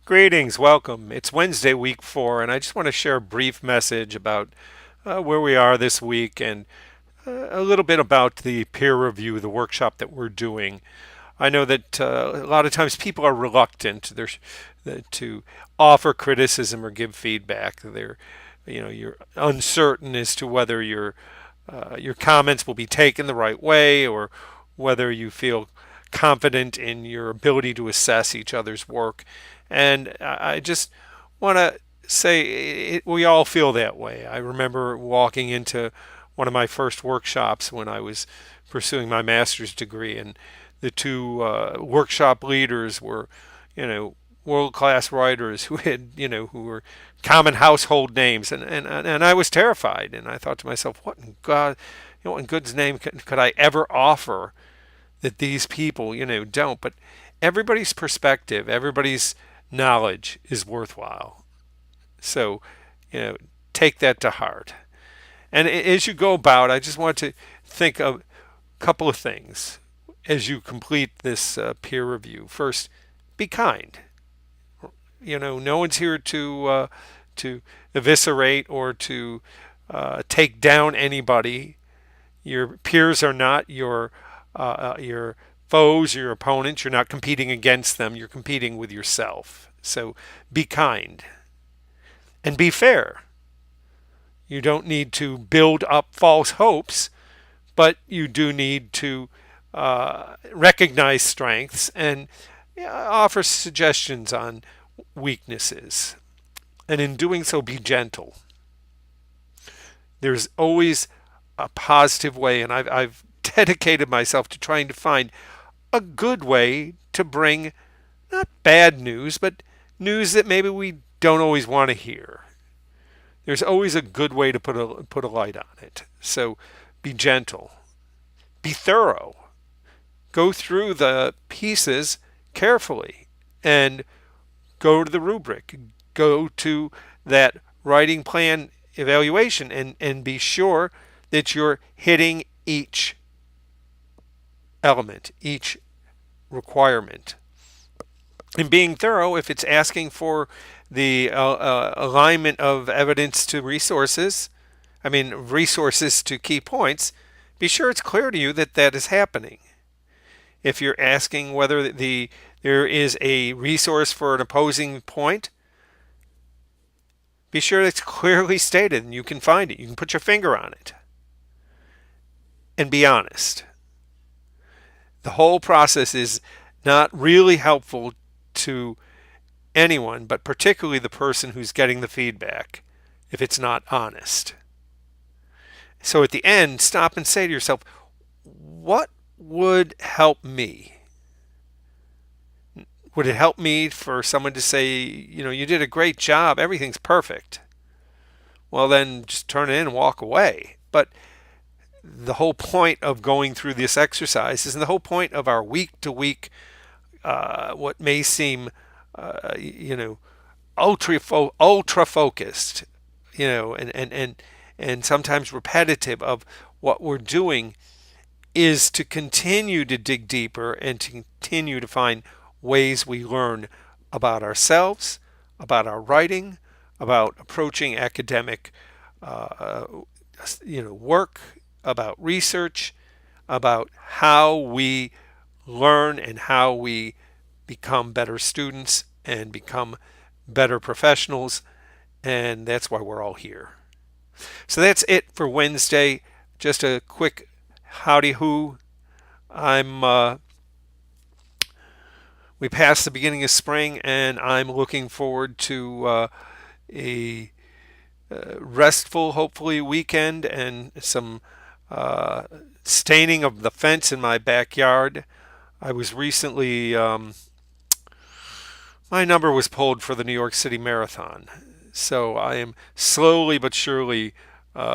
Greetings, welcome. It's Wednesday, week 4, and I just want to share a brief message about where we are this week and a little bit about the peer review, the workshop that we're doing. I know that a lot of times people are reluctant to offer criticism or give feedback. You're uncertain as to whether your comments will be taken the right way or whether you feel confident in your ability to assess each other's work. And I just want to say we all feel that way. I remember walking into one of my first workshops when I was pursuing my master's degree, and the two workshop leaders were, world-class writers who were common household names, and I was terrified, and I thought to myself, what in God, what in good's name could I ever offer that these people, don't? But everybody's perspective, everybody's knowledge is worthwhile. So, take that to heart. And as you go about, I just want to think of a couple of things as you complete this peer review. First, be kind. No one's here to eviscerate or to take down anybody. Your peers are not your foes, your opponents. You're not competing against them. You're competing with yourself. So be kind and be fair. You don't need to build up false hopes, but you do need to recognize strengths and offer suggestions on weaknesses. And in doing so, be gentle. There's always a positive way, and I've dedicated myself to trying to find a good way to bring not bad news, but news that maybe we don't always want to hear. There's always a good way to put a light on it. So be gentle, be thorough, go through the pieces carefully, and go to the rubric, go to that writing plan evaluation, and be sure that you're hitting each element, each requirement. And being thorough, if it's asking for the alignment of evidence to resources, resources to key points, be sure it's clear to you that that is happening. If you're asking whether there is a resource for an opposing point, be sure it's clearly stated and you can find it. You can put your finger on it. And be honest. The whole process is not really helpful to anyone, but particularly the person who's getting the feedback, if it's not honest. So at the end, stop and say to yourself, what would help me? Would it help me for someone to say, you did a great job, everything's perfect? Well, then just turn it in and walk away. But the whole point of going through this exercise is, and the whole point of our week-to-week, what may seem, ultra focused, and sometimes repetitive of what we're doing, is to continue to dig deeper and to continue to find ways we learn about ourselves, about our writing, about approaching academic, work, about research, about how we learn and how we become better students and become better professionals. And that's why we're all here. So that's it for Wednesday. Just a quick howdy who. We passed the beginning of spring, and I'm looking forward to a restful, hopefully, weekend and some staining of the fence in my backyard. I was recently, my number was pulled for the New York City Marathon. So I am slowly but surely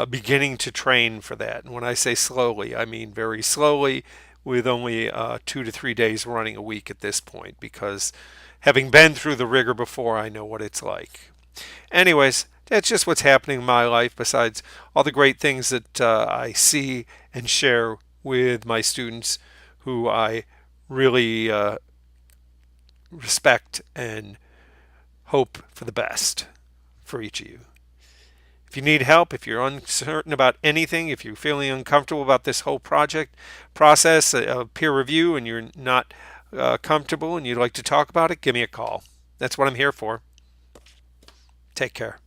beginning to train for that. And when I say slowly, I mean very slowly, with only 2 to 3 days running a week at this point, because having been through the rigor before, I know what it's like. Anyways, that's just what's happening in my life, besides all the great things that I see and share with my students, who I really respect and hope for the best for each of you. If you need help, if you're uncertain about anything, if you're feeling uncomfortable about this whole project process of peer review and you're not comfortable and you'd like to talk about it, give me a call. That's what I'm here for. Take care.